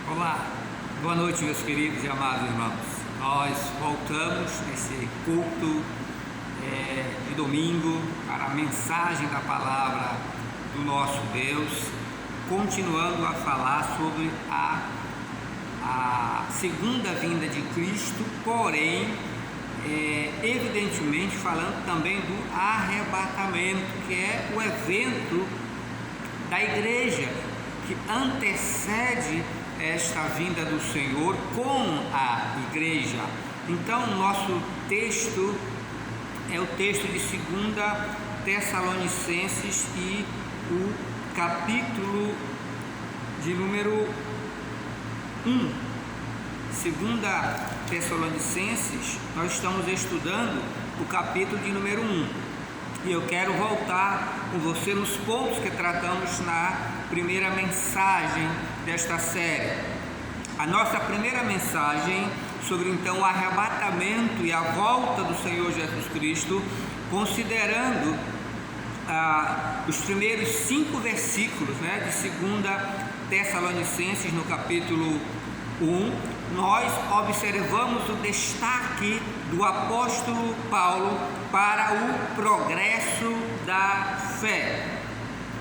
Olá, boa noite, meus queridos e amados irmãos. Nós voltamos nesse culto de domingo para a mensagem da palavra do nosso Deus, continuando a falar sobre a segunda vinda de Cristo, porém, evidentemente falando também do arrebatamento, que é o evento da igreja que antecede esta vinda do Senhor com a igreja. Então, nosso texto é o texto de 2 Tessalonicenses e o capítulo de número 1. 2 Tessalonicenses, nós estamos estudando o capítulo de número 1. E eu quero voltar com você nos pontos que tratamos na primeira mensagem desta série. A nossa primeira mensagem sobre então o arrebatamento e a volta do Senhor Jesus Cristo, considerando os primeiros 5 versículos de 2 Tessalonicenses no capítulo 1, nós observamos o destaque do apóstolo Paulo para o progresso da fé,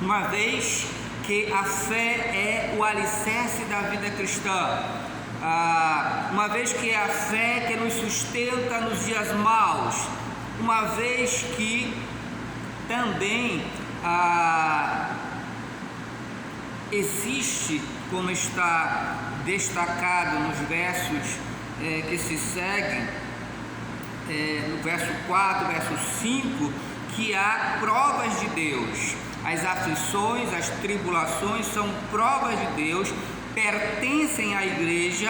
uma vez que a fé é o alicerce da vida cristã, uma vez que é a fé que nos sustenta nos dias maus, uma vez que também existe, como está destacado nos versos que se seguem, no verso 4, verso 5, que há provas de Deus. As aflições, as tribulações são provas de Deus, pertencem à igreja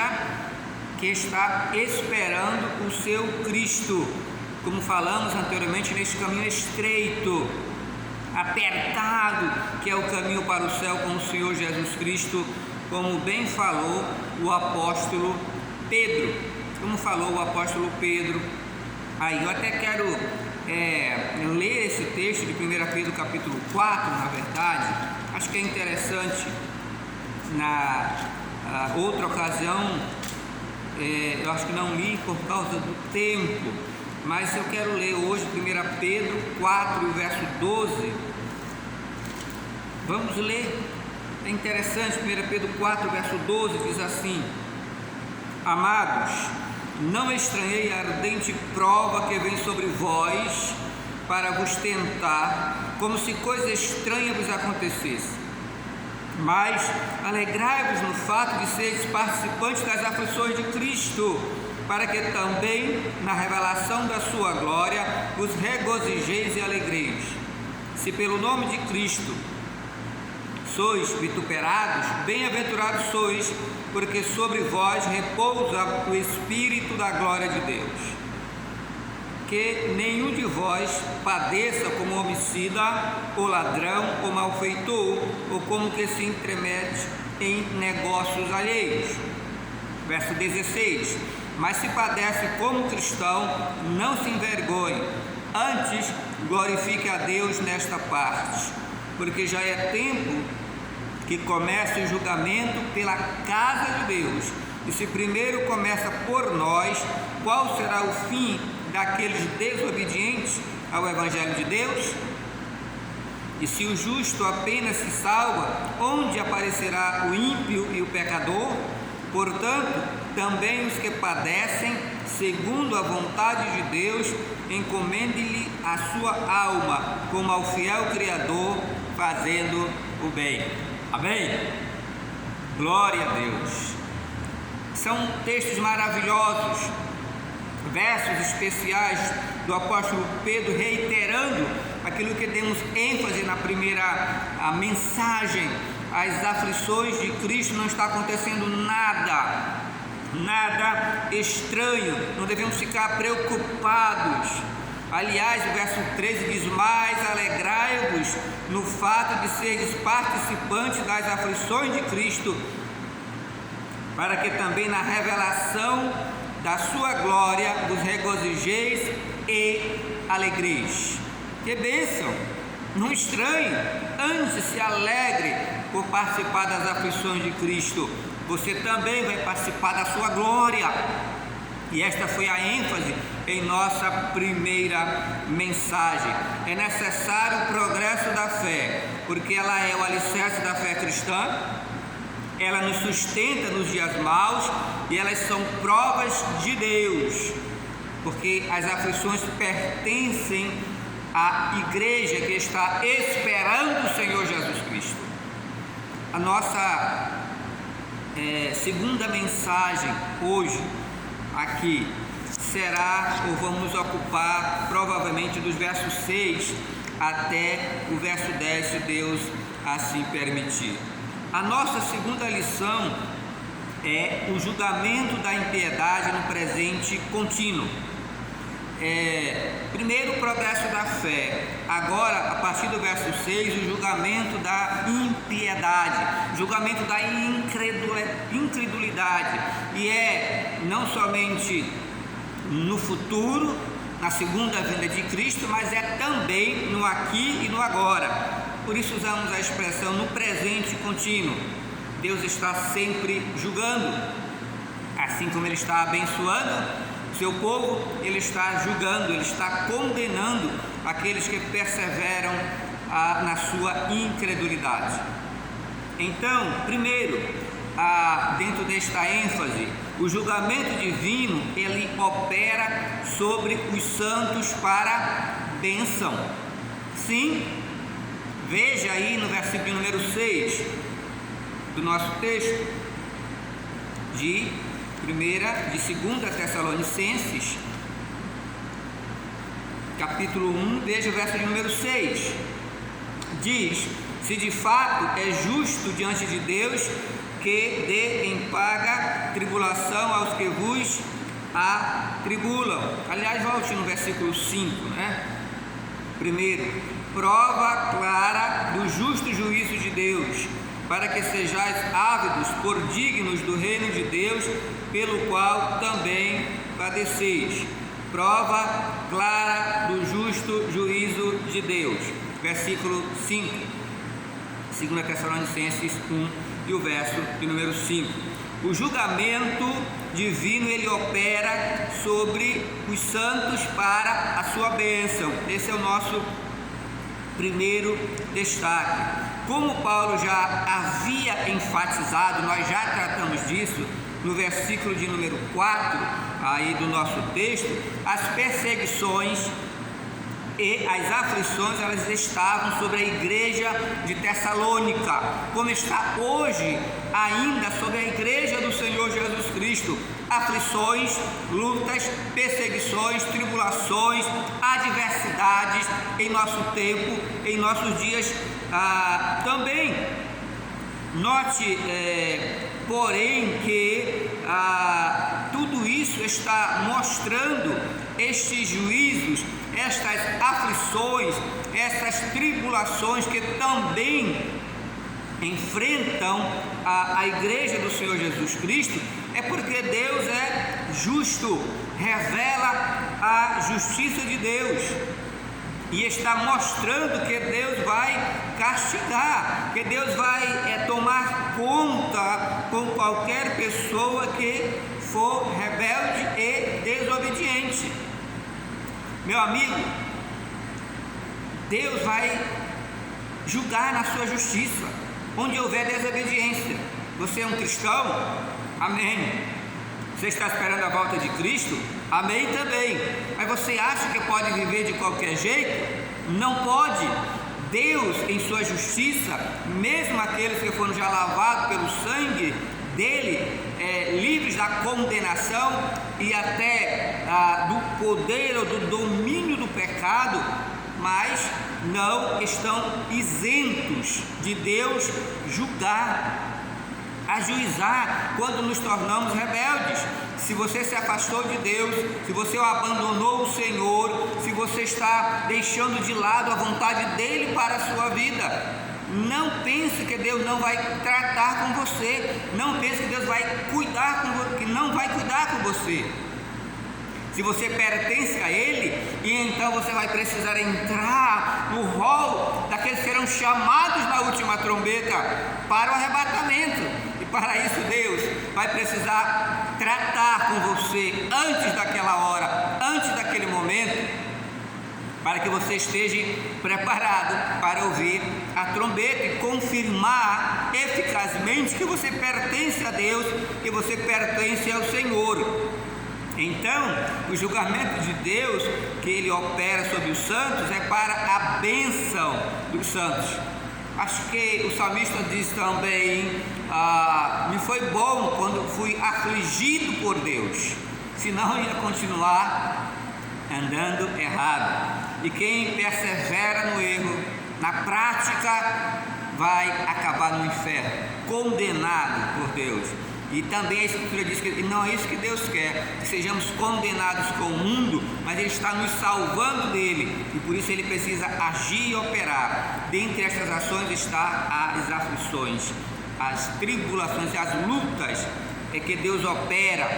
que está esperando o seu Cristo, como falamos anteriormente, nesse caminho estreito, apertado, que é o caminho para o céu com o Senhor Jesus Cristo, como bem falou o apóstolo Pedro. Aí eu até quero ler esse texto de 1 Pedro capítulo 4, na verdade. Acho que é interessante. Na outra ocasião, eu acho que não li por causa do tempo, mas eu quero ler hoje 1 Pedro 4, verso 12. Vamos ler. É interessante, 1 Pedro 4, verso 12, diz assim: Amados, não estranhei a ardente prova que vem sobre vós para vos tentar, como se coisa estranha vos acontecesse. Mas alegrai-vos no fato de seres participantes das aflições de Cristo, para que também na revelação da sua glória vos regozijeis e alegreis. Se pelo nome de Cristo sois vituperados, bem-aventurados sois, porque sobre vós repousa o Espírito da glória de Deus. Que nenhum de vós padeça como homicida, ou ladrão, ou malfeitor, ou como que se intromete em negócios alheios. Verso 16: Mas se padece como cristão, não se envergonhe, antes glorifique a Deus nesta parte, porque já é tempo que começa o julgamento pela casa de Deus. E se primeiro começa por nós, qual será o fim daqueles desobedientes ao Evangelho de Deus? E se o justo apenas se salva, onde aparecerá o ímpio e o pecador? Portanto, também os que padecem segundo a vontade de Deus, encomende-lhe a sua alma como ao fiel Criador, fazendo o bem. Amém? Glória a Deus. São textos maravilhosos, versos especiais do apóstolo Pedro, reiterando aquilo que demos ênfase na primeira mensagem. As aflições de Cristo, não está acontecendo nada estranho, não devemos ficar preocupados. Aliás, o verso 13 diz: Mas alegrai-vos no fato de seres participantes das aflições de Cristo, para que também na revelação da sua glória vos regozijeis e alegreis. Que bênção! Não estranhe, antes se alegre, por participar das aflições de Cristo, você também vai participar da sua glória. E esta foi a ênfase em nossa primeira mensagem. É necessário o progresso da fé, porque ela é o alicerce da fé cristã, ela nos sustenta nos dias maus e elas são provas de Deus, porque as aflições pertencem à igreja que está esperando o Senhor Jesus Cristo. A nossa segunda mensagem hoje aqui será, ou vamos ocupar provavelmente dos versos 6 até o verso 10, se Deus assim permitir. A nossa segunda lição é o julgamento da impiedade no presente contínuo. Primeiro, o progresso da fé. Agora, a partir do verso 6, o julgamento da impiedade, julgamento da incredulidade. E é não somente no futuro, na segunda vinda de Cristo, mas é também no aqui e no agora. Por isso usamos a expressão no presente contínuo. Deus está sempre julgando, assim como Ele está abençoando seu povo, Ele está julgando, Ele está condenando aqueles que perseveram na sua incredulidade. Então, primeiro, dentro desta ênfase, o julgamento divino, ele opera sobre os santos para bênção. Sim, veja aí no versículo número 6 do nosso texto, de 2 Tessalonicenses, capítulo 1, veja o verso de número 6, diz: se de fato é justo diante de Deus que dê em paga tribulação aos que vos atribulam. Aliás, volte no versículo 5, né? Primeiro, prova clara do justo juízo de Deus, para que sejais ávidos por dignos do reino de Deus, pelo qual também padeceis. Prova clara do justo juízo de Deus. Versículo 5, 2 Tessalonicenses 1 e o verso de número 5. O julgamento divino, ele opera sobre os santos para a sua bênção. Esse é o nosso primeiro destaque. Como Paulo já havia enfatizado, nós já tratamos disso no versículo de número 4 aí do nosso texto, as perseguições e as aflições, elas estavam sobre a igreja de Tessalônica, como está hoje ainda sobre a igreja do Senhor Jesus Cristo. Aflições, lutas, perseguições, tribulações, adversidades em nosso tempo, em nossos dias também. Note, porém, que tudo isso está mostrando estes juízos, estas aflições, essas tribulações que também enfrentam a igreja do Senhor Jesus Cristo, é porque Deus é justo, revela a justiça de Deus e está mostrando que Deus vai castigar, que Deus vai tomar conta com qualquer pessoa que for rebelde e desobediente. Meu amigo, Deus vai julgar na sua justiça onde houver desobediência. Você é um cristão? Amém. Você está esperando a volta de Cristo? Amém também. Mas você acha que pode viver de qualquer jeito? Não pode. Deus, em sua justiça, mesmo aqueles que foram já lavados pelo sangue dele, livres da condenação e até do poder ou do domínio do pecado, mas não estão isentos de Deus julgar, ajuizar quando nos tornamos rebeldes. Se você se afastou de Deus, se você abandonou o Senhor, se você está deixando de lado a vontade dele para a sua vida, não pense que Deus não vai tratar com você, não pense que Deus vai cuidar que não vai cuidar com você. se você pertence a Ele, e então você vai precisar entrar no rol daqueles que serão chamados na última trombeta para o arrebatamento. E para isso Deus vai precisar tratar com você antes daquela hora, antes daquele momento, para que você esteja preparado para ouvir a trombeta e confirmar eficazmente que você pertence a Deus, que você pertence ao Senhor. Então, o julgamento de Deus que Ele opera sobre os santos é para a bênção dos santos. Acho que o salmista diz também: me foi bom quando fui afligido por Deus, senão ia continuar andando errado. E quem persevera no erro, na prática, vai acabar no inferno, condenado por Deus. E também a Escritura diz que não é isso que Deus quer, que sejamos condenados com o mundo, mas Ele está nos salvando dele, e por isso Ele precisa agir e operar. Dentre estas ações está as aflições, as tribulações e as lutas que Deus opera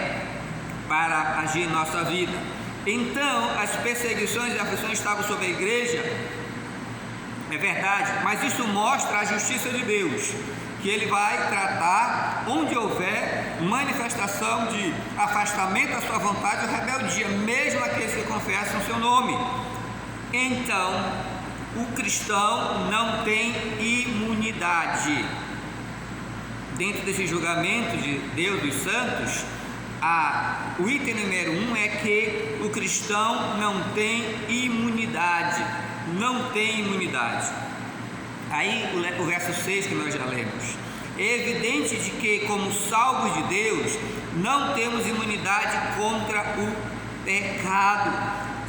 para agir em nossa vida. Então, as perseguições e aflições estavam sobre a igreja, é verdade, mas isso mostra a justiça de Deus, que Ele vai tratar onde houver manifestação de afastamento da sua vontade ou rebeldia, mesmo aqueles que confessam o seu nome. Então, o cristão não tem imunidade. Dentro desse julgamento de Deus dos santos, o item número 1 é que o cristão não tem imunidade. Não tem imunidade. Aí o verso 6 que nós já lemos: é evidente de que, como salvos de Deus, não temos imunidade contra o pecado,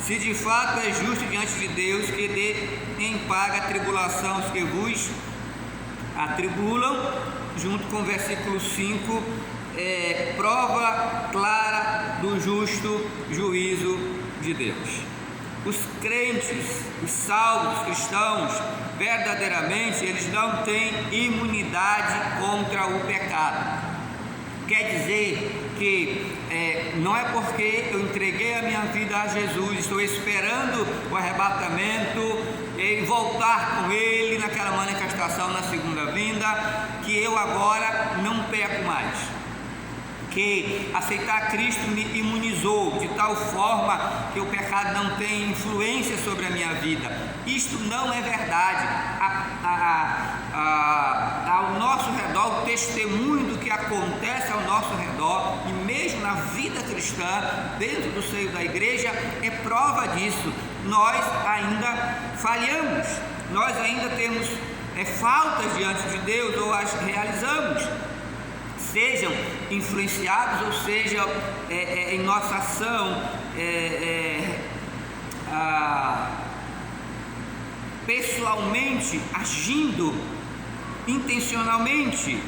se de fato é justo diante de Deus que dê em paga a tribulação os que vos atribulam, junto com o versículo 5, prova clara do justo juízo de Deus. Os crentes, os salvos, os cristãos, verdadeiramente, eles não têm imunidade contra o pecado. Quer dizer que não é porque eu entreguei a minha vida a Jesus, estou esperando o arrebatamento e voltar com Ele naquela manifestação na segunda vinda, que eu agora não peco mais. Que aceitar Cristo me imunizou de tal forma que o pecado não tem influência sobre a minha vida. Isto não é verdade. Ao nosso redor, o testemunho do que acontece ao nosso redor, e mesmo na vida cristã, dentro do seio da igreja, é prova disso. Nós ainda falhamos, nós ainda temos faltas diante de Deus, ou as realizamos, sejam influenciados, ou seja, em nossa ação, pessoalmente, agindo intencionalmente,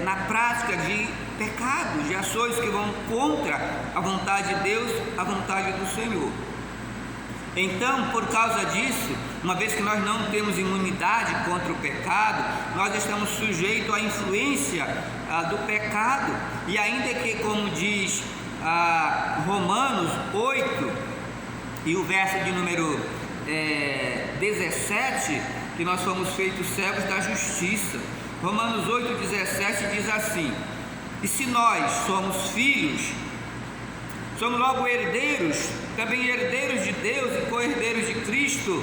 na prática de pecados, de ações que vão contra a vontade de Deus, a vontade do Senhor. Então, por causa disso, uma vez que nós não temos imunidade contra o pecado, nós estamos sujeitos à influência do pecado. E ainda que, como diz Romanos 8 e o verso de número 17, que nós fomos feitos servos da justiça. Romanos 8,17 diz assim: e se nós somos filhos, somos logo herdeiros, também herdeiros de Deus e co-herdeiros de Cristo,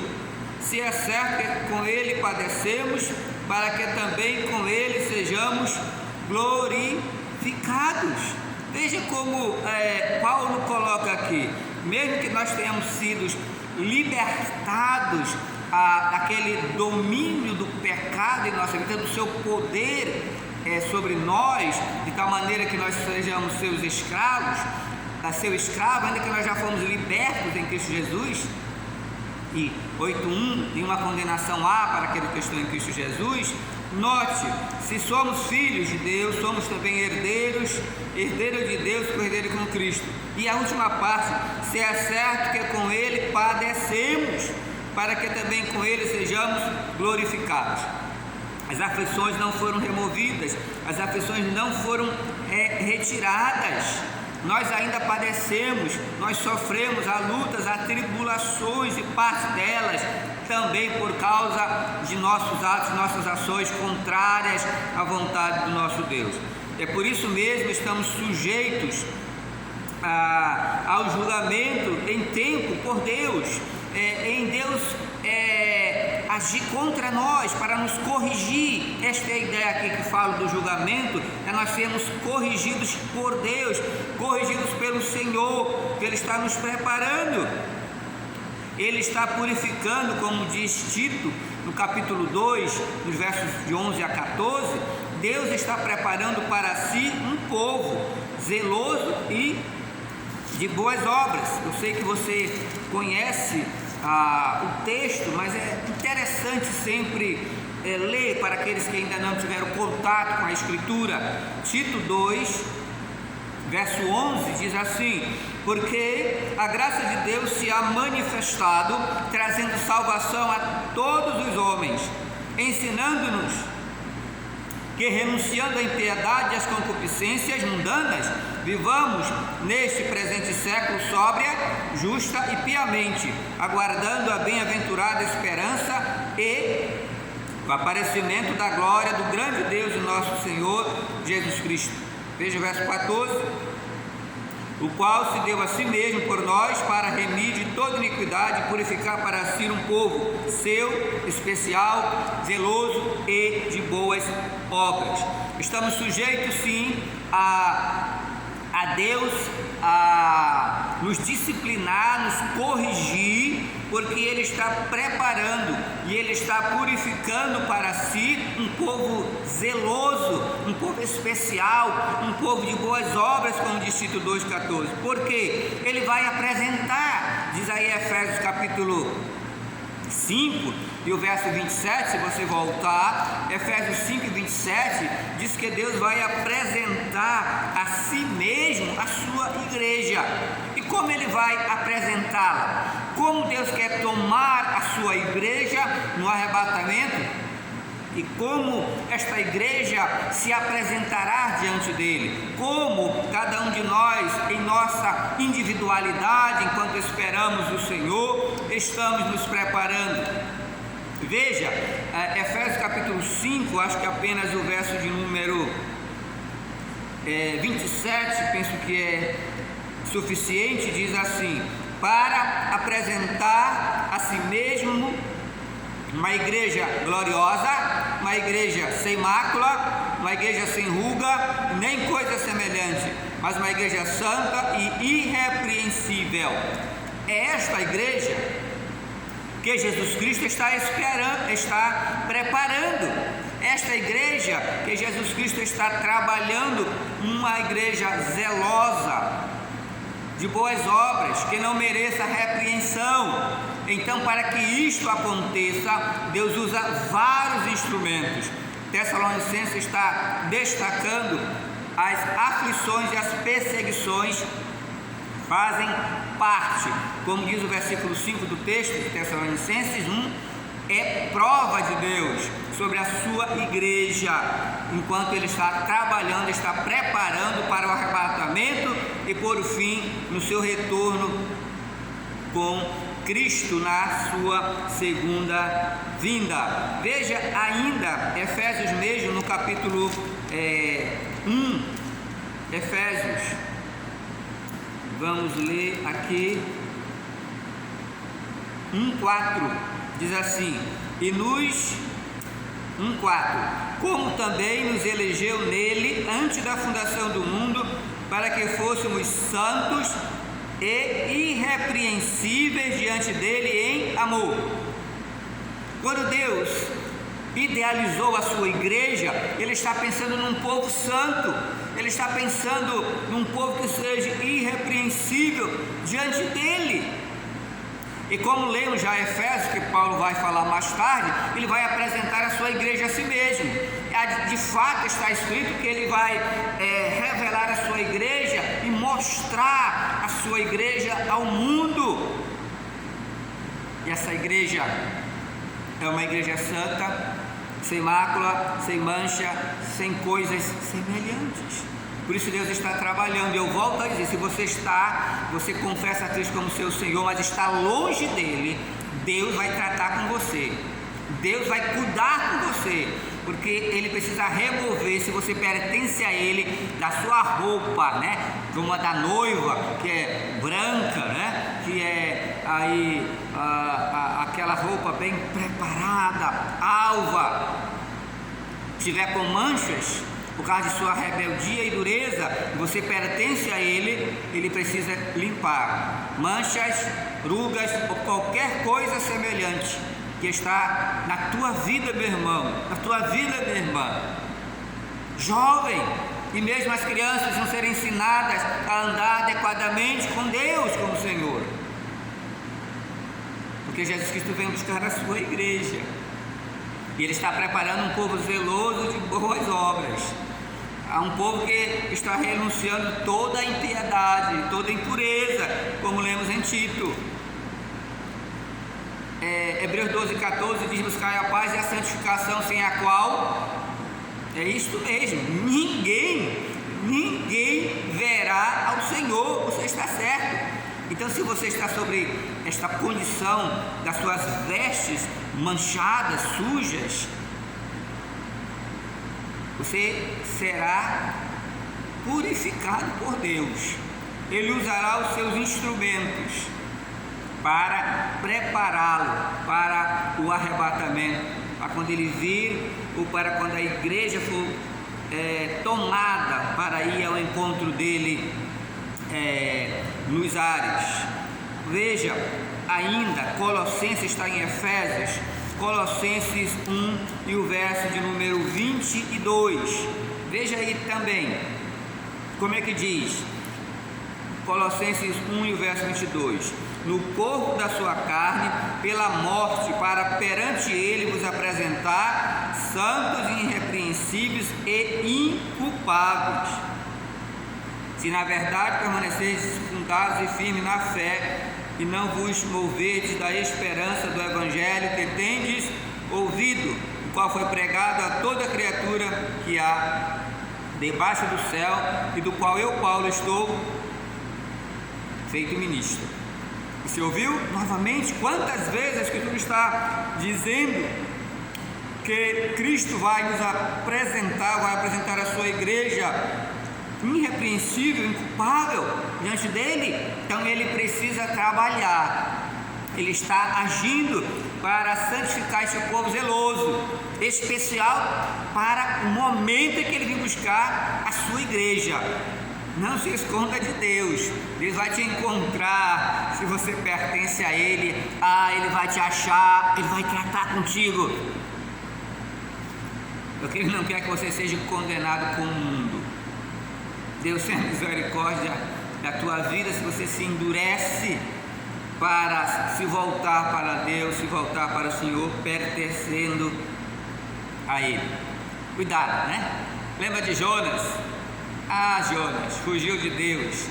se é certo que com Ele padecemos, para que também com Ele sejamos glorificados. Veja como Paulo coloca aqui: mesmo que nós tenhamos sido libertados daquele domínio do pecado em nossa vida, do seu poder sobre nós, de tal maneira que nós sejamos seus escravos, seu escravo, ainda que nós já fomos libertos em Cristo Jesus. E 8.1, nenhuma condenação há para aquele que está em Cristo Jesus. Note, se somos filhos de Deus, somos também herdeiros de Deus, co-herdeiros com Cristo. E a última parte: se é certo que com Ele padecemos, para que também com Ele sejamos glorificados. As aflições não foram removidas, as aflições não foram retiradas. nós ainda padecemos, nós sofremos há lutas, há tribulações, e parte delas também por causa de nossos atos, nossas ações contrárias à vontade do nosso Deus. É por isso mesmo estamos sujeitos ao julgamento em tempo por Deus, em Deus agir contra nós para nos corrigir. Esta é a ideia aqui que falo do julgamento, é nós sermos corrigidos por Deus, corrigidos pelo Senhor, que Ele está nos preparando, Ele está purificando, como diz Tito, no capítulo 2, nos versos de 11 a 14, Deus está preparando para si um povo zeloso e de boas obras. Eu sei que você conhece o texto, mas é interessante sempre ler para aqueles que ainda não tiveram contato com a Escritura. Tito 2, verso 11 diz assim: porque a graça de Deus se há manifestado, trazendo salvação a todos os homens, ensinando-nos que, renunciando à impiedade e às concupiscências mundanas, vivamos neste presente século sóbria, justa e piamente, aguardando a bem-aventurada esperança e o aparecimento da glória do grande Deus e nosso Senhor Jesus Cristo. Veja o verso 14: o qual se deu a si mesmo por nós para remir de toda iniquidade e purificar para si um povo seu, especial, zeloso e de boas obras. Estamos sujeitos sim a Deus a nos disciplinar, nos corrigir, porque Ele está preparando e Ele está purificando para si um povo zeloso, um povo especial, um povo de boas obras, como diz Tito 2,14, porque Ele vai apresentar, diz aí Efésios capítulo 5 e o verso 27, se você voltar, Efésios 5 e 27, diz que Deus vai apresentar a si mesmo a sua igreja. E como Ele vai apresentá-la? Como Deus quer tomar a sua igreja no arrebatamento? E como esta igreja se apresentará diante dele? Como cada um de nós, em nossa individualidade, enquanto esperamos o Senhor, estamos nos preparando? Veja, Efésios capítulo 5, acho que apenas o verso de número 27, penso que é suficiente, diz assim: para apresentar a si mesmo uma igreja gloriosa, uma igreja sem mácula, uma igreja sem ruga, nem coisa semelhante, mas uma igreja santa e irrepreensível. É esta igreja que Jesus Cristo está esperando, está preparando. Esta igreja que Jesus Cristo está trabalhando, uma igreja zelosa, de boas obras, que não mereça repreensão. Então, para que isto aconteça, Deus usa vários instrumentos. Tessalonicenses está destacando as aflições e as perseguições fazem parte, como diz o versículo 5 do texto de Tessalonicenses 1, é prova de Deus sobre a sua igreja, enquanto Ele está trabalhando, está preparando para o arrebatamento e por fim no seu retorno com Cristo na sua segunda vinda. Veja ainda Efésios mesmo, no capítulo 1, Efésios, vamos ler aqui 1,4, diz assim: e nos 1,4, como também nos elegeu nele antes da fundação do mundo, para que fôssemos santos e irrepreensíveis diante dele em amor. Quando Deus idealizou a sua igreja, Ele está pensando num povo santo, Ele está pensando num povo que seja irrepreensível diante dele. E como lemos já Efésios, que Paulo vai falar mais tarde, ele vai apresentar a sua igreja a si mesmo. De fato está escrito que ele vai revelar a sua igreja e mostrar a sua igreja ao mundo. E essa igreja é uma igreja santa, sem mácula, sem mancha, sem coisas semelhantes. Por isso Deus está trabalhando. Eu volto a dizer, se você confessa a Cristo como seu Senhor, mas está longe dele, Deus vai tratar com você, Deus vai cuidar com você, porque Ele precisa remover, se você pertence a Ele, da sua roupa, né? Como a da noiva, que é branca, né? Que é aí aquela roupa bem preparada, alva. Se tiver com manchas, por causa de sua rebeldia e dureza, você pertence a Ele, Ele precisa limpar manchas, rugas ou qualquer coisa semelhante que está na tua vida, meu irmão, na tua vida, minha irmã. Jovem, e mesmo as crianças vão ser ensinadas a andar adequadamente com Deus como Senhor, porque Jesus Cristo vem buscar a sua igreja, e Ele está preparando um povo zeloso de boas obras. Há um povo que está renunciando toda a impiedade, toda a impureza, como lemos em Tito. Hebreus 12:14 diz: buscai a paz e a santificação, sem a qual, é isto mesmo, ninguém verá ao Senhor. Você está certo. Então, se você está sobre esta condição das suas vestes manchadas, sujas, você será purificado por Deus. Ele usará os seus instrumentos para prepará-lo para o arrebatamento, para quando ele vir, ou para quando a igreja for tomada para ir ao encontro dele nos ares. Veja ainda, Colossenses está em Efésios, Colossenses 1 e o verso de número 22. Veja aí também como é que diz Colossenses 1 e o verso 22: no corpo da sua carne, pela morte, para perante ele vos apresentar santos e irrepreensíveis e inculpáveis, se na verdade permaneceis fundados e firmes na fé, e não vos moverdes da esperança do evangelho que tendes ouvido, o qual foi pregado a toda criatura que há debaixo do céu, e do qual eu, Paulo, estou feito ministro. Você ouviu novamente quantas vezes a Escritura está dizendo que Cristo vai nos apresentar, vai apresentar a sua igreja irrepreensível, inculpável diante dele? Então ele precisa trabalhar, ele está agindo para santificar esse povo zeloso, especial para o momento em que ele vem buscar a sua igreja. Não se esconda de Deus. Deus vai te encontrar. Se você pertence a Ele, Ele vai te achar, Ele vai tratar contigo. Porque Ele não quer que você seja condenado com o mundo. Deus tem misericórdia da tua vida se você se endurece para se voltar para Deus, se voltar para o Senhor, pertencendo a Ele. Cuidado, né? Lembra de Jonas? Jonas fugiu de Deus,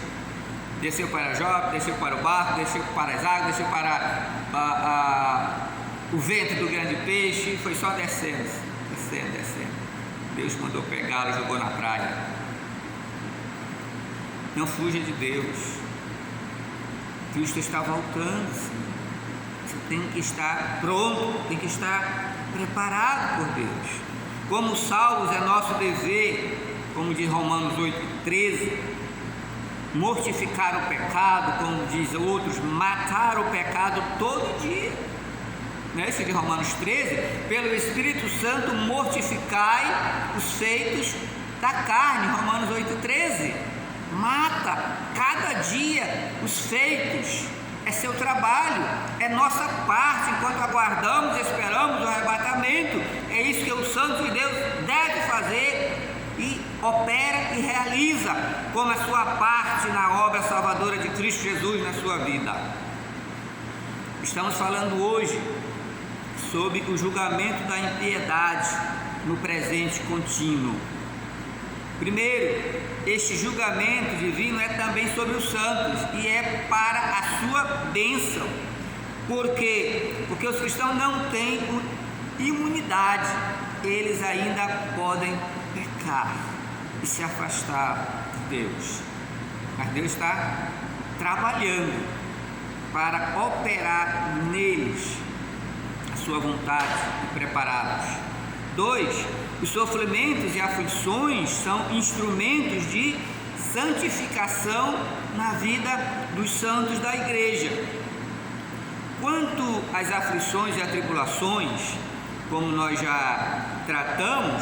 desceu para Jope, desceu para o barco, desceu para as águas, desceu para o ventre do grande peixe, foi só descendo. Deus mandou pegá-lo e jogou na praia. Não fuja de Deus. Cristo está voltando. Você tem que estar pronto, tem que estar preparado por Deus. Como salvos, é nosso dever, como diz Romanos 8:13, mortificar o pecado, como diz outros, matar o pecado todo dia. Não é isso de Romanos 13? Pelo Espírito Santo mortificai os feitos da carne, Romanos 8:13. Mata cada dia os feitos, é seu trabalho, é nossa parte enquanto aguardamos e esperamos o arrebatamento. É isso que o Santo de Deus deve fazer e opera e realiza como a sua parte na obra salvadora de Cristo Jesus na sua vida. Estamos falando hoje sobre o julgamento da impiedade no presente contínuo. Primeiro, este julgamento divino é também sobre os santos e é para a sua bênção. Por quê? Porque os cristãos não têm imunidade, eles ainda podem pecar. pecar e se afastar de Deus. Mas Deus está trabalhando para operar neles a sua vontade e prepará-los. 2. Os sofrimentos e aflições são instrumentos de santificação na vida dos santos da igreja. Quanto às aflições e atribulações, como nós já tratamos,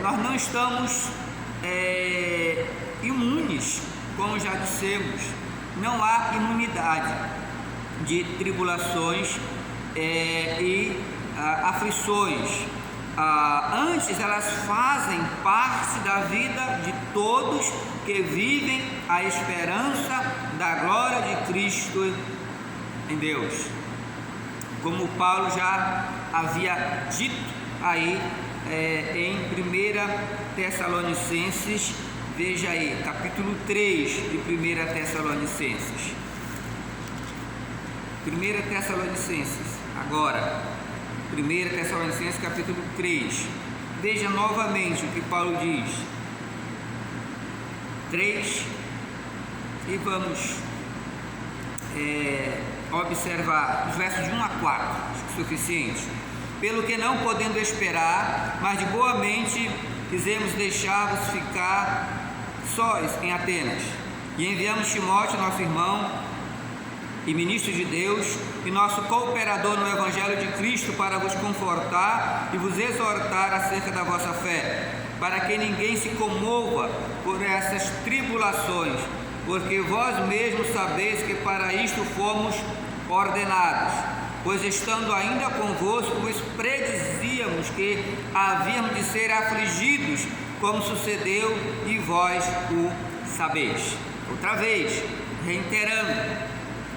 nós não estamos imunes, como já dissemos. Não há imunidade de tribulações e aflições. Antes, elas fazem parte da vida de todos que vivem a esperança da glória de Cristo em Deus, como Paulo já havia dito aí em 1 Tessalonicenses. Veja aí, capítulo 3 de 1 Tessalonicenses. 1 Tessalonicenses, agora, 1 Tessalonicenses capítulo 3. Veja novamente o que Paulo diz. 3, e vamos observar os versos de 1 a 4, acho que é suficiente. Pelo que não podendo esperar, mas de boa mente quisemos deixar-vos ficar sós em Atenas, e enviamos Timóteo, nosso irmão e ministro de Deus, e nosso cooperador no Evangelho de Cristo, para vos confortar e vos exortar acerca da vossa fé, para que ninguém se comova por essas tribulações, porque vós mesmos sabeis que para isto fomos ordenados, pois estando ainda convosco vos predizíamos que havíamos de ser afligidos, como sucedeu, e vós o sabeis. Outra vez, reiterando,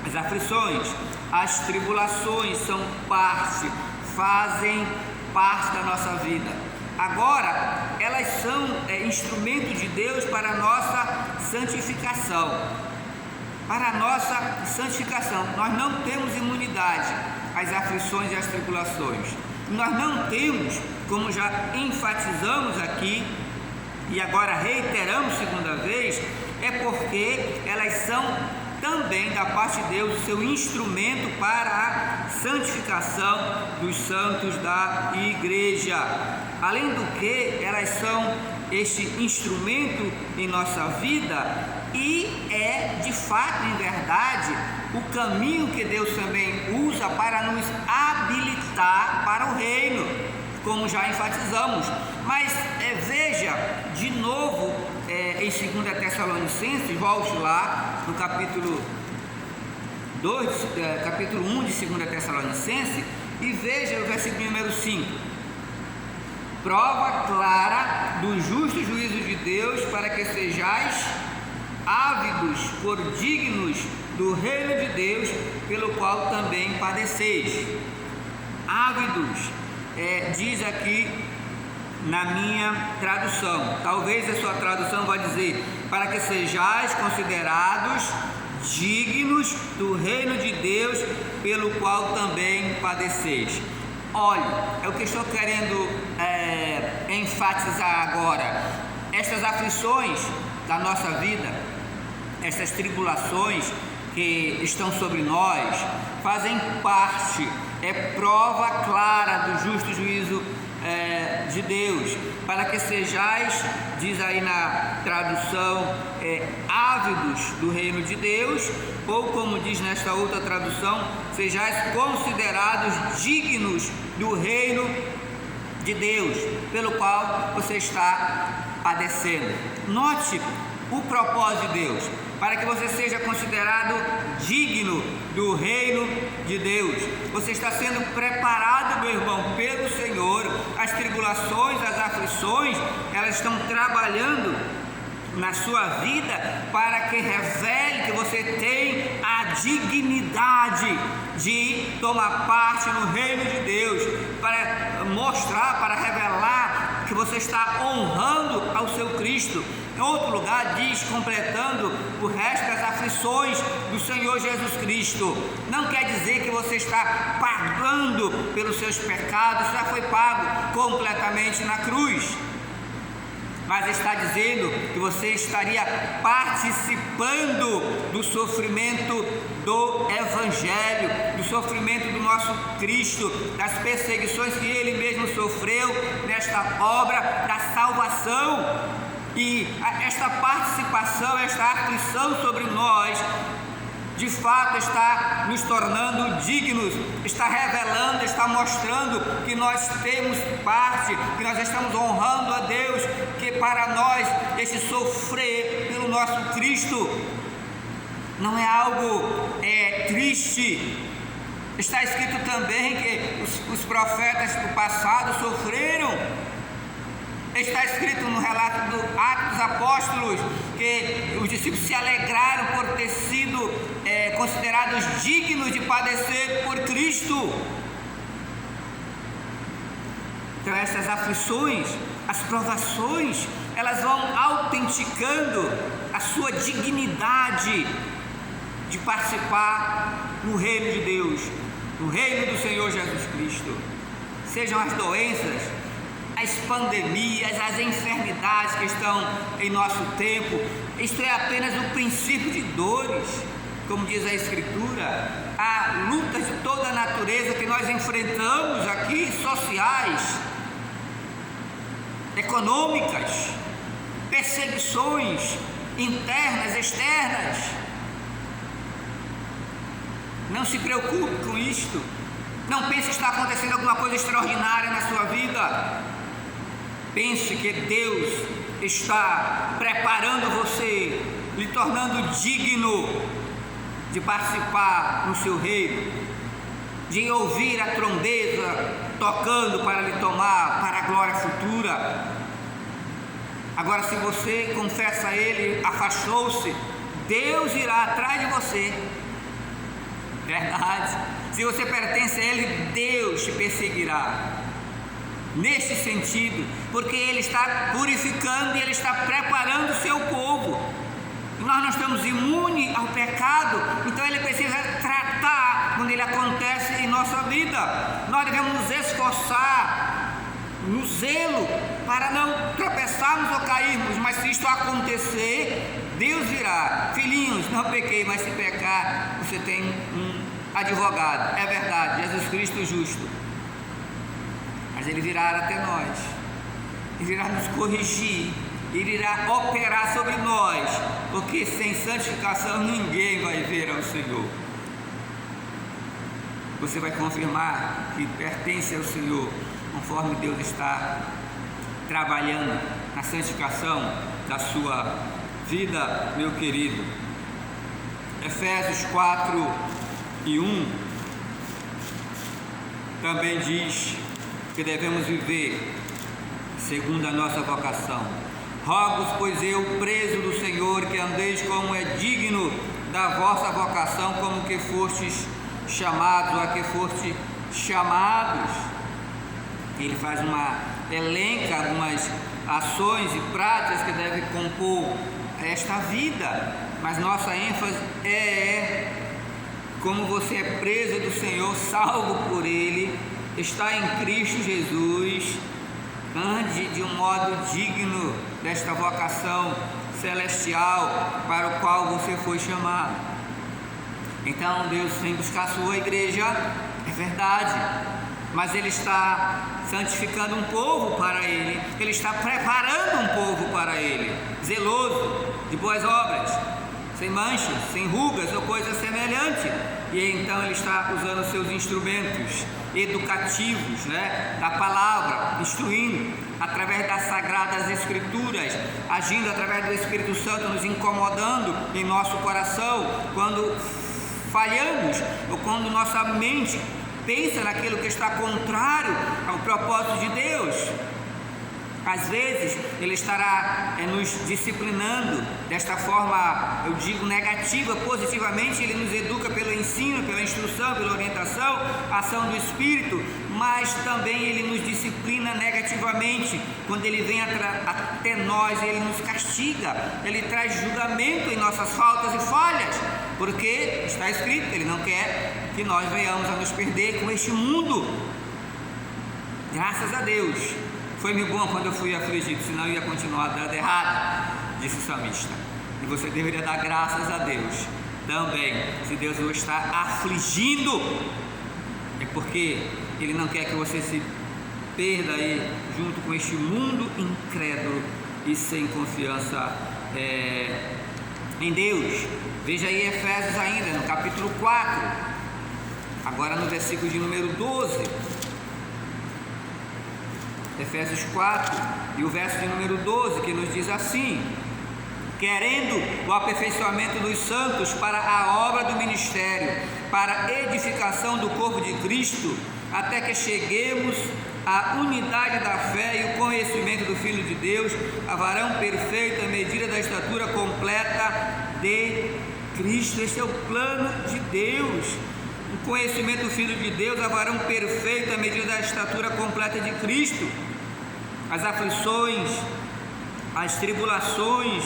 as aflições, as tribulações fazem parte da nossa vida. Agora, elas são instrumento de Deus para a nossa santificação. Para a nossa santificação, nós não temos imunidade às aflições e às tribulações. Nós não temos, como já enfatizamos aqui, e agora reiteramos segunda vez, é porque elas são também da parte de Deus o seu instrumento para a santificação dos santos da igreja. Além do que, elas são este instrumento em nossa vida e é de fato, em verdade, o caminho que Deus também usa para nos habilitar para o reino, como já enfatizamos. Mas veja de novo em 2 Tessalonicenses, volte lá no capítulo 1 de 2 Tessalonicenses e veja o versículo número 5. Prova clara do justo juízo de Deus, para que sejais ávidos por dignos do reino de Deus, pelo qual também padeceis. Ávidos, diz aqui na minha tradução, talvez a sua tradução vai dizer, para que sejais considerados dignos do reino de Deus, pelo qual também padeceis. Olha, é o que estou querendo enfatizar agora. Estas aflições da nossa vida, essas tribulações que estão sobre nós, fazem parte, prova clara do justo juízo de Deus, para que sejais, diz aí na tradução, ávidos do reino de Deus, ou como diz nesta outra tradução, sejais considerados dignos do reino de Deus, pelo qual você está padecendo. Note o propósito de Deus, para que você seja considerado digno do reino de Deus. Você está sendo preparado, meu irmão, pelo Senhor. As tribulações, as aflições, elas estão trabalhando na sua vida para que revele que você tem a dignidade de tomar parte no reino de Deus, para mostrar, para revelar que você está honrando ao seu Cristo. Em outro lugar diz, completando o resto das aflições do Senhor Jesus Cristo. Não quer dizer que você está pagando pelos seus pecados, já foi pago completamente na cruz. mas está dizendo que você estaria participando do sofrimento do Evangelho, do sofrimento do nosso Cristo, das perseguições que Ele mesmo sofreu nesta obra da salvação. E esta participação, esta aflição sobre nós, de fato está nos tornando dignos, está revelando, está mostrando que nós temos parte, que nós estamos honrando a Deus, que para nós esse sofrer pelo nosso Cristo não é algo triste. Está escrito também que os profetas do passado sofreram. Está escrito no relato do Atos dos Apóstolos que os discípulos se alegraram por ter sido considerados dignos de padecer por Cristo. Então essas aflições, as provações, elas vão autenticando a sua dignidade de participar no reino de Deus, no reino do Senhor Jesus Cristo. Sejam as doenças, as pandemias, as enfermidades que estão em nosso tempo, isto é apenas o princípio de dores, como diz a Escritura, há lutas de toda a natureza que nós enfrentamos aqui, sociais, econômicas, perseguições internas, externas. Não se preocupe com isto, não pense que está acontecendo alguma coisa extraordinária na sua vida. Pense que Deus está preparando você, lhe tornando digno de participar no seu reino, de ouvir a trombeta tocando para lhe tomar para a glória futura. Agora, se você confessa a Ele, afastou-se, Deus irá atrás de você. Verdade. Se você pertence a Ele, Deus te perseguirá. Neste sentido, porque Ele está purificando e Ele está preparando o seu povo. Nós não estamos imunes ao pecado, então Ele precisa tratar quando ele acontece em nossa vida. Nós devemos nos esforçar no zelo para não tropeçarmos ou cairmos, mas se isto acontecer, Deus virá. Filhinhos, não pequei, mas se pecar, você tem um advogado. É verdade, Jesus Cristo justo. Mas Ele virá até nós, Ele irá nos corrigir, Ele irá operar sobre nós, porque sem santificação ninguém vai ver ao Senhor. Você vai confirmar que pertence ao Senhor, conforme Deus está trabalhando na santificação da sua vida, meu querido. Efésios 4:1 também diz que devemos viver segundo a nossa vocação. Rogo-vos, pois eu, preso do Senhor, que andeis como é digno da vossa vocação, como que fostes chamados, a que fostes chamados. Ele faz elenca algumas ações e práticas que devem compor esta vida, mas nossa ênfase é como você é preso do Senhor, salvo por Ele, está em Cristo Jesus, ande de um modo digno desta vocação celestial para o qual você foi chamado. Então Deus vem buscar a sua igreja, é verdade, mas Ele está santificando um povo para Ele, Ele está preparando um povo para Ele, zeloso, de boas obras, sem manchas, sem rugas ou coisa semelhante. E então Ele está usando seus instrumentos educativos, da palavra, instruindo através das sagradas escrituras, agindo através do Espírito Santo, nos incomodando em nosso coração quando falhamos ou quando nossa mente pensa naquilo que está contrário ao propósito de Deus. Às vezes Ele estará nos disciplinando desta forma, eu digo negativa, positivamente. Ele nos educa pelo ensino, pela instrução, pela orientação, ação do Espírito, mas também Ele nos disciplina negativamente, quando Ele vem até nós, Ele nos castiga, Ele traz julgamento em nossas faltas e falhas, porque está escrito, Ele não quer que nós venhamos a nos perder com este mundo. Graças a Deus, Foi-me bom quando eu fui afligido, senão eu ia continuar dando errado, disse o salmista. E você deveria dar graças a Deus também, se Deus o está afligindo, é porque Ele não quer que você se perda aí junto com este mundo incrédulo e sem confiança em Deus. Veja aí Efésios ainda, no capítulo 4, agora no versículo de número 12. Efésios 4 e o verso de número 12, que nos diz assim: querendo o aperfeiçoamento dos santos para a obra do ministério, para a edificação do corpo de Cristo, até que cheguemos à unidade da fé e o conhecimento do Filho de Deus, a varão perfeito à medida da estatura completa de Cristo. Esse é o plano de Deus. O conhecimento do Filho de Deus, a varão perfeito à medida da estatura completa de Cristo. As aflições, as tribulações,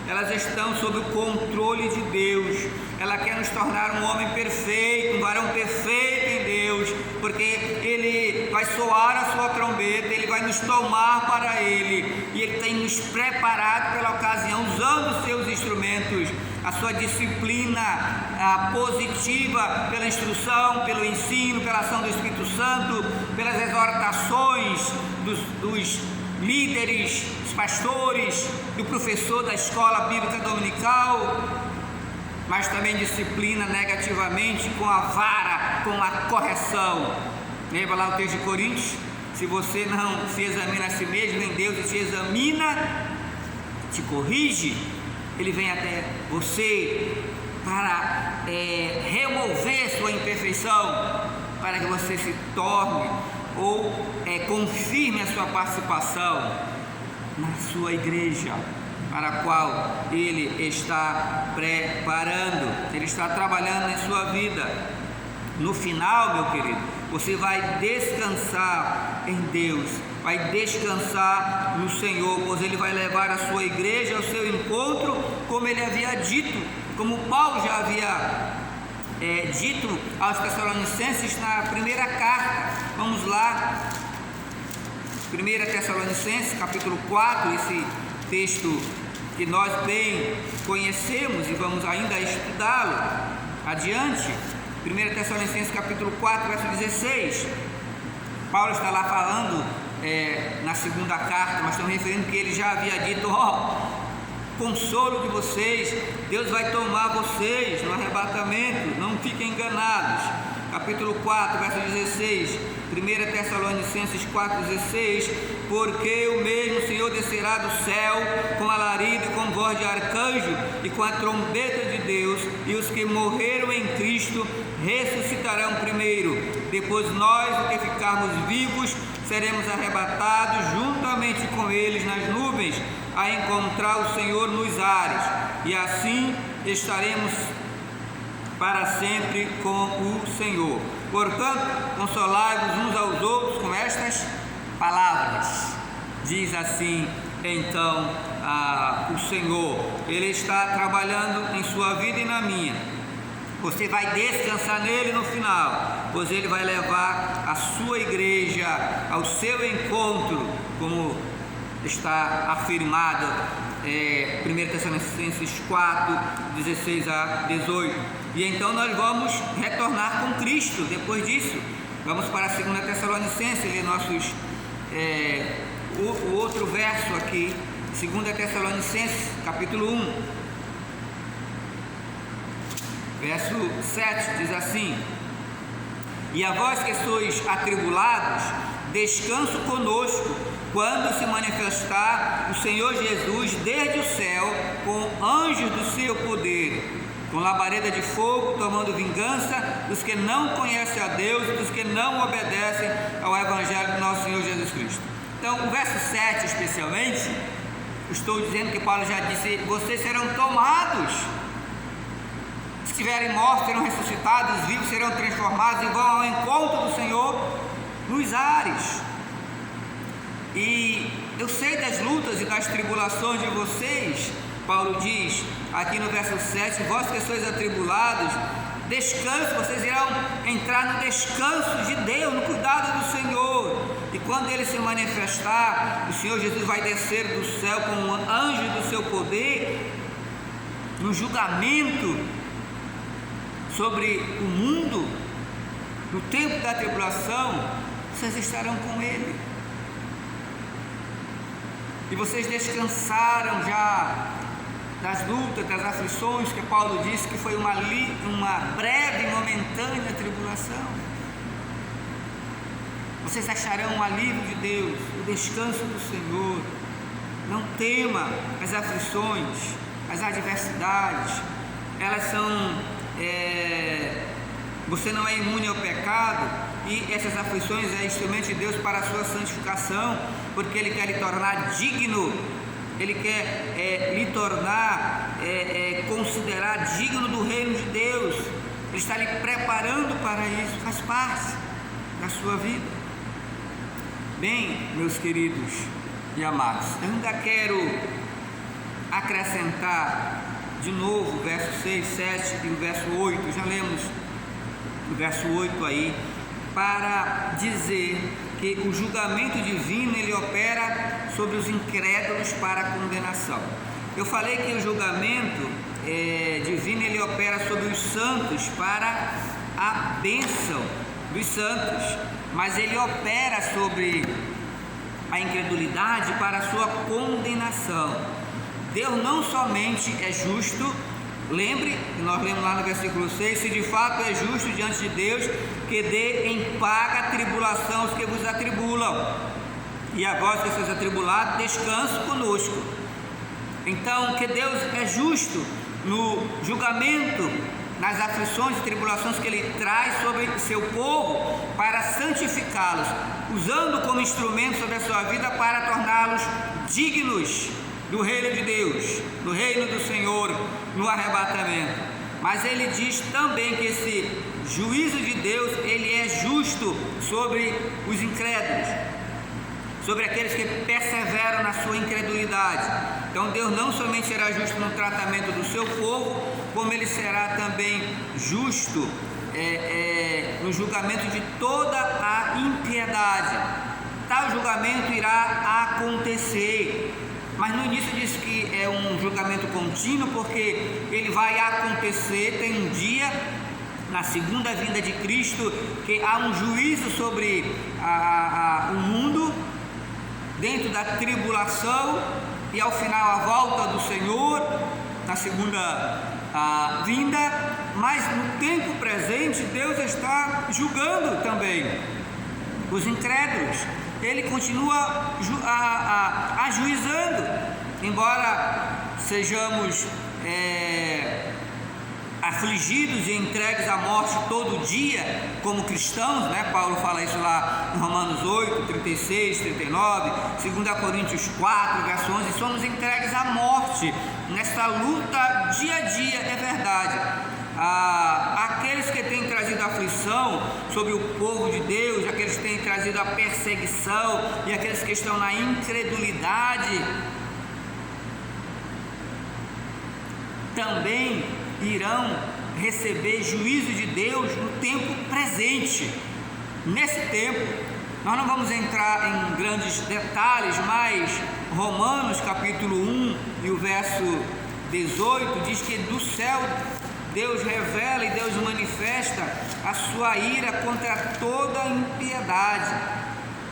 elas estão sob o controle de Deus. Ela quer nos tornar um homem perfeito, um varão perfeito em Deus, porque Ele vai soar a sua trombeta, Ele vai nos tomar para Ele, e Ele tem nos preparado pela ocasião, usando os seus instrumentos, a sua disciplina positiva, pela instrução, pelo ensino, pela ação do Espírito Santo, pelas exortações dos líderes, dos pastores, do professor da escola bíblica dominical, mas também disciplina negativamente com a vara, com a correção. Lembra lá o texto de Coríntios? Se você não se examina a si mesmo, em Deus e te examina, te corrige, Ele vem até você para remover sua imperfeição, para que você se torne ou confirme a sua participação na sua igreja, para a qual Ele está preparando, Ele está trabalhando em sua vida. No final, meu querido, você vai descansar em Deus, vai descansar no Senhor, pois Ele vai levar a sua igreja ao seu encontro, como Ele havia dito, como Paulo já havia dito aos Tessalonicenses na primeira carta. Vamos lá, 1 Tessalonicenses capítulo 4, esse texto que nós bem conhecemos e vamos ainda estudá-lo adiante. 1 Tessalonicenses capítulo 4, verso 16. Paulo está lá falando na segunda carta, mas estamos referindo que ele já havia dito: consolo de vocês, Deus vai tomar vocês no arrebatamento, não fiquem enganados. Capítulo 4, verso 16, 1 Tessalonicenses 4,16: porque o mesmo Senhor descerá do céu com alarido e com voz de arcanjo e com a trombeta de Deus, e os que morreram em Cristo ressuscitarão primeiro. Depois nós, os que ficarmos vivos, seremos arrebatados juntamente com eles nas nuvens, a encontrar o Senhor nos ares, e assim estaremos para sempre com o Senhor. Portanto, consolai-vos uns aos outros com estas palavras. Diz assim então o Senhor. Ele está trabalhando em sua vida e na minha. Você vai descansar nele no final, pois ele vai levar a sua igreja ao seu encontro, como está afirmado 1 Tessalonicenses 4, 16 a 18. E então nós vamos retornar com Cristo. Depois disso, vamos para a 2 Tessalonicenses, ler o outro verso aqui, 2 Tessalonicenses capítulo 1, verso 7, diz assim: e a vós que sois atribulados, descanso conosco, quando se manifestar o Senhor Jesus desde o céu, com anjos do seu poder, com labareda de fogo, tomando vingança dos que não conhecem a Deus e dos que não obedecem ao Evangelho do nosso Senhor Jesus Cristo. Então, o verso 7 especialmente, estou dizendo que Paulo já disse: vocês serão tomados, se estiverem mortos serão ressuscitados, os vivos serão transformados e vão ao encontro do Senhor nos ares. E eu sei das lutas e das tribulações de vocês. Paulo diz aqui no verso 7: vós que sois atribulados, descanso, vocês irão entrar no descanso de Deus, no cuidado do Senhor. E quando ele se manifestar, o Senhor Jesus vai descer do céu com um anjo do seu poder, no julgamento sobre o mundo, no tempo da tribulação, vocês estarão com ele. E vocês descansaram já das lutas, das aflições, que Paulo disse que foi uma breve e momentânea tribulação. Vocês acharão o alívio de Deus, o descanso do Senhor. Não tema as aflições, as adversidades. Elas são... você não é imune ao pecado, e essas aflições é instrumento de Deus para a sua santificação, porque Ele quer lhe tornar digno, Ele quer lhe tornar, considerar digno do reino de Deus. Ele está lhe preparando para isso, faz parte da sua vida. Bem, meus queridos e amados, eu ainda quero acrescentar de novo o verso 6, 7 e o verso 8, já lemos o verso 8 aí, para dizer que o julgamento divino ele opera sobre os incrédulos para a condenação. Eu falei que o julgamento divino ele opera sobre os santos para a bênção dos santos, mas ele opera sobre a incredulidade para a sua condenação. Deus não somente é justo, lembre, nós lemos lá no versículo 6, se de fato é justo diante de Deus, que dê em paga a tribulação aos que vos atribulam, e agora que sois atribulados, descanse conosco. Então, que Deus é justo no julgamento, nas aflições e tribulações que Ele traz sobre seu povo, para santificá-los, usando como instrumento sobre a sua vida para torná-los dignos do reino de Deus, do reino do Senhor, no arrebatamento. Mas Ele diz também que esse juízo de Deus, Ele é justo sobre os incrédulos, sobre aqueles que perseveram na sua incredulidade. Então Deus não somente será justo no tratamento do seu povo, como Ele será também justo no julgamento de toda a impiedade. Tal julgamento irá acontecer, mas no início diz que é um julgamento contínuo, porque ele vai acontecer, tem um dia, na segunda vinda de Cristo, que há um juízo sobre o mundo, dentro da tribulação, e ao final a volta do Senhor, na segunda vinda. Mas no tempo presente Deus está julgando também os incrédulos. Ele continua ajuizando, embora sejamos afligidos e entregues à morte todo dia como cristãos, né? Paulo fala isso lá em Romanos 8, 36, 39, 2 Coríntios 4, verso 11, somos entregues à morte nesta luta dia a dia, é verdade. Aqueles que têm trazido aflição sobre o povo de Deus, aqueles que têm trazido a perseguição e aqueles que estão na incredulidade, também irão receber juízo de Deus no tempo presente. Nesse tempo, nós não vamos entrar em grandes detalhes, mas Romanos capítulo 1 e o verso 18 diz que do céu Deus revela e Deus manifesta a sua ira contra toda a impiedade.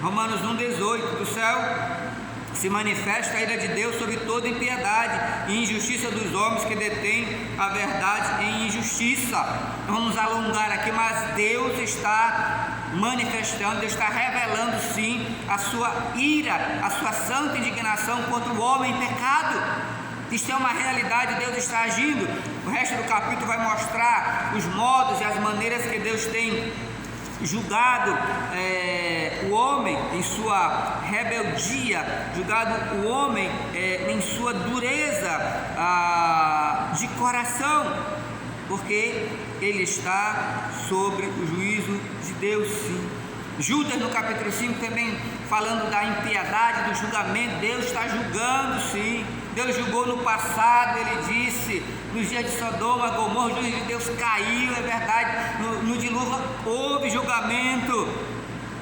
Romanos 1,18, do céu se manifesta a ira de Deus sobre toda impiedade e injustiça dos homens que detêm a verdade em injustiça. Não vamos alongar aqui, mas Deus está manifestando, Deus está revelando sim a sua ira, a sua santa indignação contra o homem em pecado. Isto é uma realidade, Deus está agindo. O resto do capítulo vai mostrar os modos e as maneiras que Deus tem julgado o homem em sua rebeldia, julgado o homem em sua dureza de coração, porque ele está sobre o juízo de Deus, sim. Judas no capítulo 5 também falando da impiedade, do julgamento. Deus está julgando, sim. Deus julgou no passado, ele disse, nos dias de Sodoma, Gomorra, o juízo de Deus caiu, é verdade, no dilúvio houve julgamento,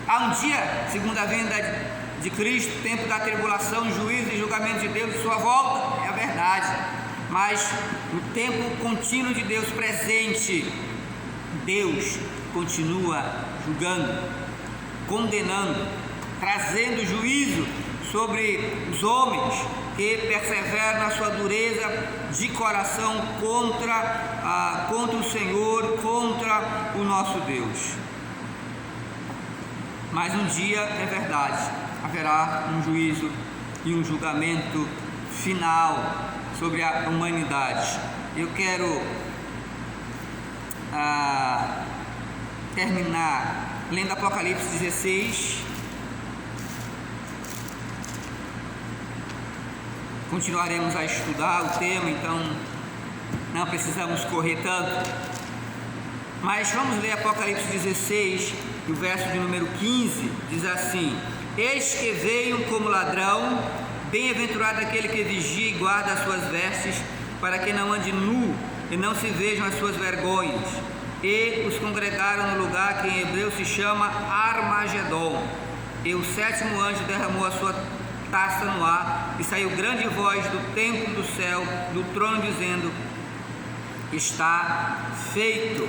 Há um dia, segundo a vinda de Cristo, tempo da tribulação, juízo e julgamento de Deus de sua volta, é a verdade, mas o tempo contínuo de Deus presente, Deus continua julgando, condenando, trazendo juízo sobre os homens que perseveram na sua dureza de coração contra o Senhor, contra o nosso Deus. Mas um dia, é verdade, haverá um juízo e um julgamento final sobre a humanidade. Eu quero terminar lendo Apocalipse 16. Continuaremos a estudar o tema, então não precisamos correr tanto. Mas vamos ler Apocalipse 16, o verso de número 15, diz assim: Eis que veio como ladrão, bem-aventurado aquele que vigia e guarda as suas vestes, para que não ande nu e não se vejam as suas vergonhas. E os congregaram no lugar que em hebreu se chama Armagedon. E o sétimo anjo derramou a sua taça no ar, e saiu grande voz do templo do céu, do trono, dizendo: Está feito.